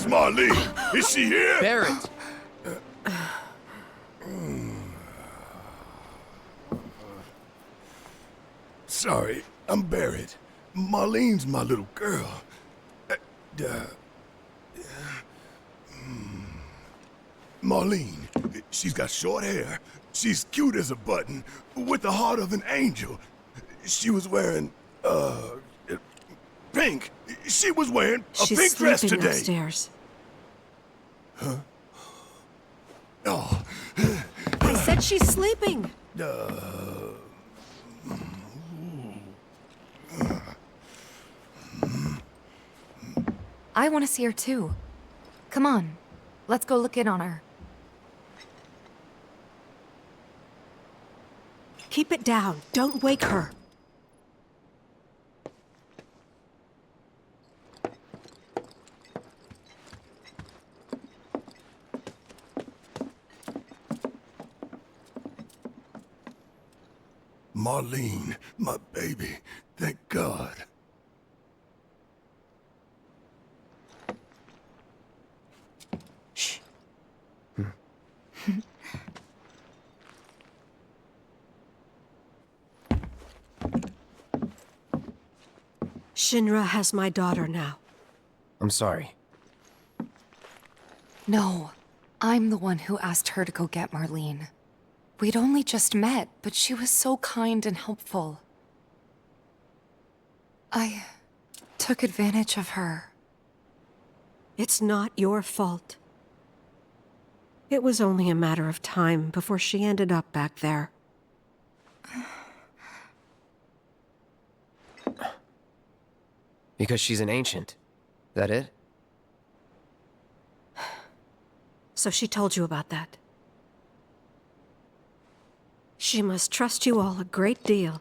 Where's Marlene? Is she here? Barrett! Sorry, I'm Barrett. Marlene's my little girl. Marlene, she's got short hair. She's cute as a button, with the heart of an angel. She was wearing, pink. She was wearing a pink dress today. She's sleeping upstairs. Huh? Oh. I said she's sleeping. I want to see her too. Come on, let's go look in on her. Keep it down. Don't wake her. Marlene, my baby. Thank God. Shh. Shinra has my daughter now. I'm sorry. No, I'm the one who asked her to go get Marlene. We'd only just met, but she was so kind and helpful. I took advantage of her. It's not your fault. It was only a matter of time before she ended up back there. Because she's an ancient. That it? So she told you about that. She must trust you all a great deal.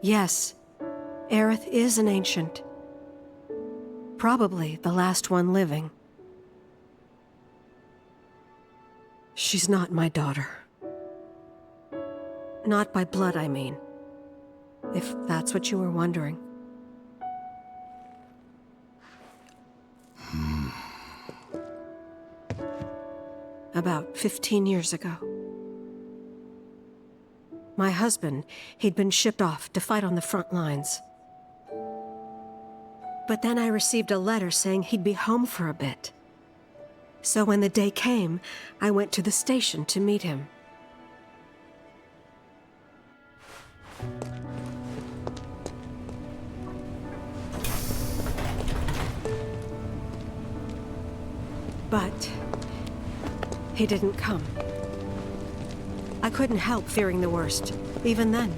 Yes, Aerith is an ancient. Probably the last one living. She's not my daughter. Not by blood, I mean. If that's what you were wondering. About 15 years ago. My husband, he'd been shipped off to fight on the front lines. But then I received a letter saying he'd be home for a bit. So when the day came, I went to the station to meet him. But he didn't come. I couldn't help fearing the worst, even then.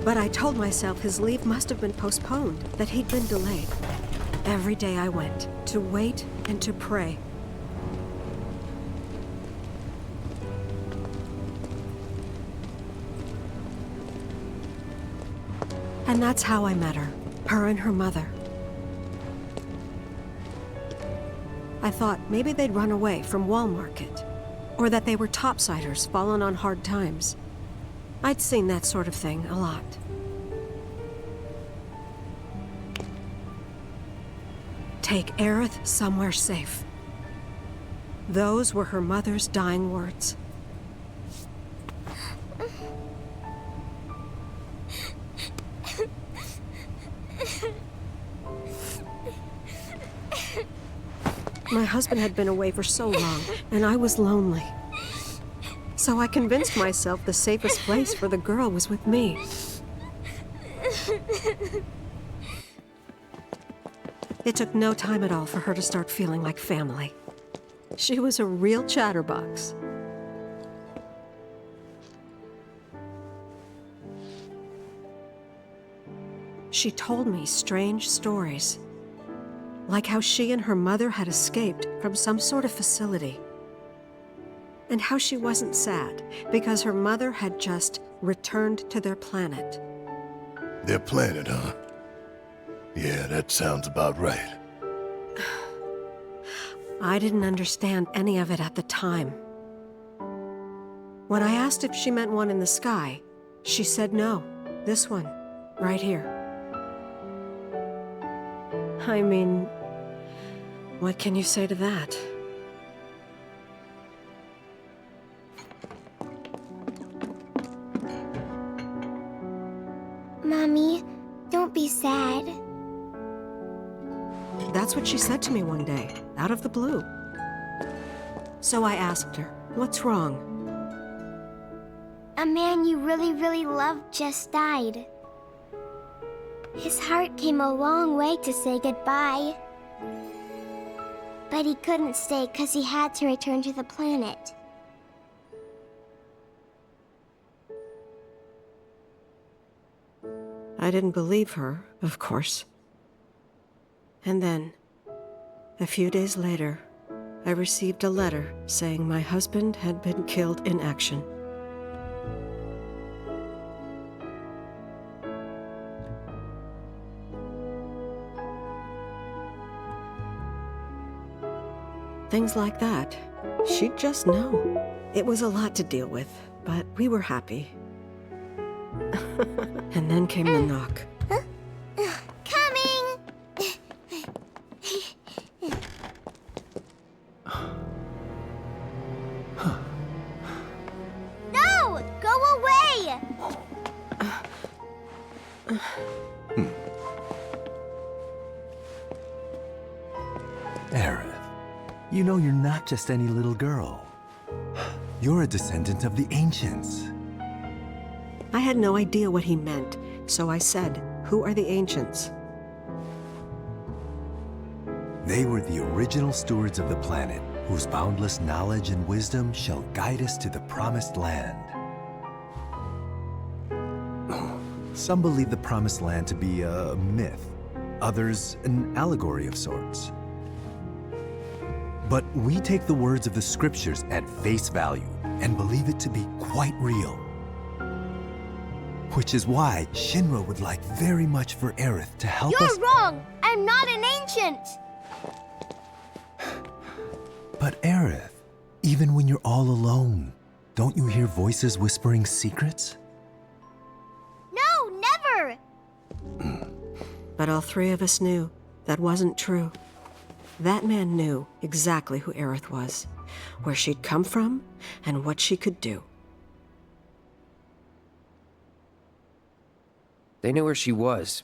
But I told myself his leave must have been postponed, that he'd been delayed. Every day I went, to wait and to pray. And that's how I met her and her mother. I thought maybe they'd run away from Wall Market, or that they were topsiders fallen on hard times. I'd seen that sort of thing a lot. Take Aerith somewhere safe. Those were her mother's dying words. My husband had been away for so long, and I was lonely. So I convinced myself the safest place for the girl was with me. It took no time at all for her to start feeling like family. She was a real chatterbox. She told me strange stories, like how she and her mother had escaped from some sort of facility, and how she wasn't sad because her mother had just returned to their planet. Their planet, huh? Yeah, that sounds about right. I didn't understand any of it at the time. When I asked if she meant one in the sky, she said no, this one, right here. I mean, what can you say to that? Mommy, don't be sad. That's what she said to me one day, out of the blue. So I asked her, what's wrong? A man you really, really loved just died. His heart came a long way to say goodbye. But he couldn't stay because he had to return to the planet. I didn't believe her, of course. And then, a few days later, I received a letter saying my husband had been killed in action. Things like that. She'd just know. It was a lot to deal with, but we were happy. And then came the knock. Coming! No! Go away! Aerith, you know you're not just any little girl. You're a descendant of the Ancients. I had no idea what he meant, so I said, "Who are the Ancients?" They were the original stewards of the planet, whose boundless knowledge and wisdom shall guide us to the Promised Land. Some believe the Promised Land to be a myth, others an allegory of sorts. But we take the words of the scriptures at face value and believe it to be quite real. Which is why Shinra would like very much for Aerith to help us— You're wrong! I'm not an ancient! But Aerith, even when you're all alone, don't you hear voices whispering secrets? No, never! But all three of us knew that wasn't true. That man knew exactly who Aerith was, where she'd come from, and what she could do. They knew where she was,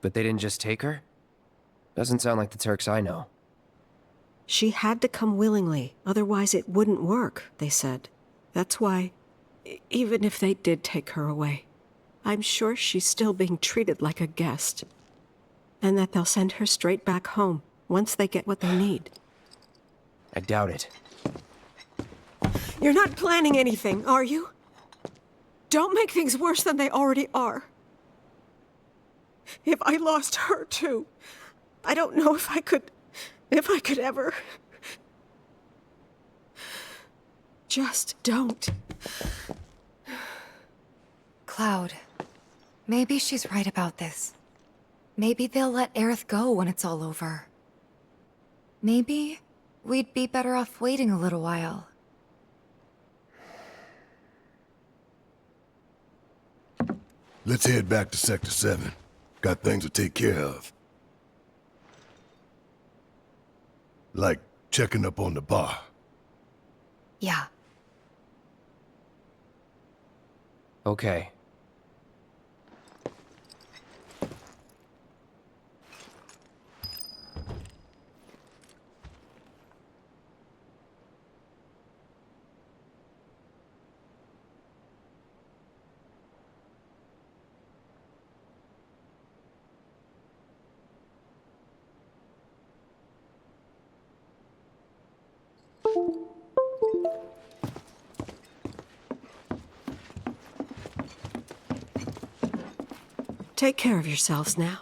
but they didn't just take her? Doesn't sound like the Turks I know. She had to come willingly, otherwise it wouldn't work, they said. That's why, even if they did take her away, I'm sure she's still being treated like a guest. And that they'll send her straight back home, once they get what they need. I doubt it. You're not planning anything, are you? Don't make things worse than they already are. If I lost her too, I don't know if I could ever. Just don't. Cloud, maybe she's right about this. Maybe they'll let Aerith go when it's all over. Maybe we'd be better off waiting a little while. Let's head back to Sector 7. Got things to take care of. Like checking up on the bar. Yeah. Okay. Take care of yourselves now.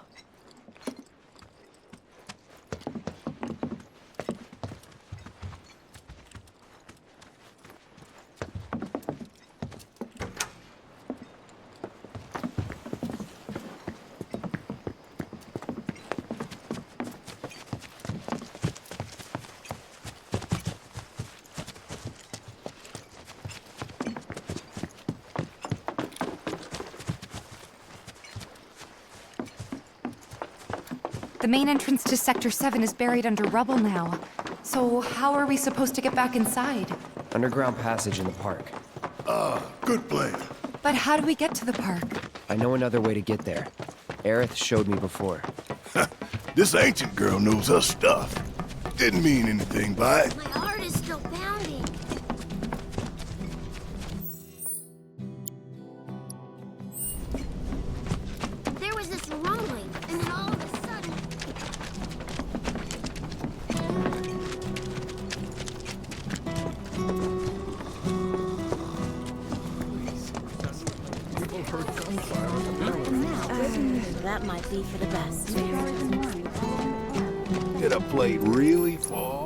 The main entrance to Sector 7 is buried under rubble now. So how are we supposed to get back inside? Underground passage in the park. Good plan. But how do we get to the park? I know another way to get there. Aerith showed me before. This ancient girl knows her stuff. Didn't mean anything by it. My heart is still pounding. There was this rumbling, and then all of a sudden... That might be for the best. Hit a plate really far.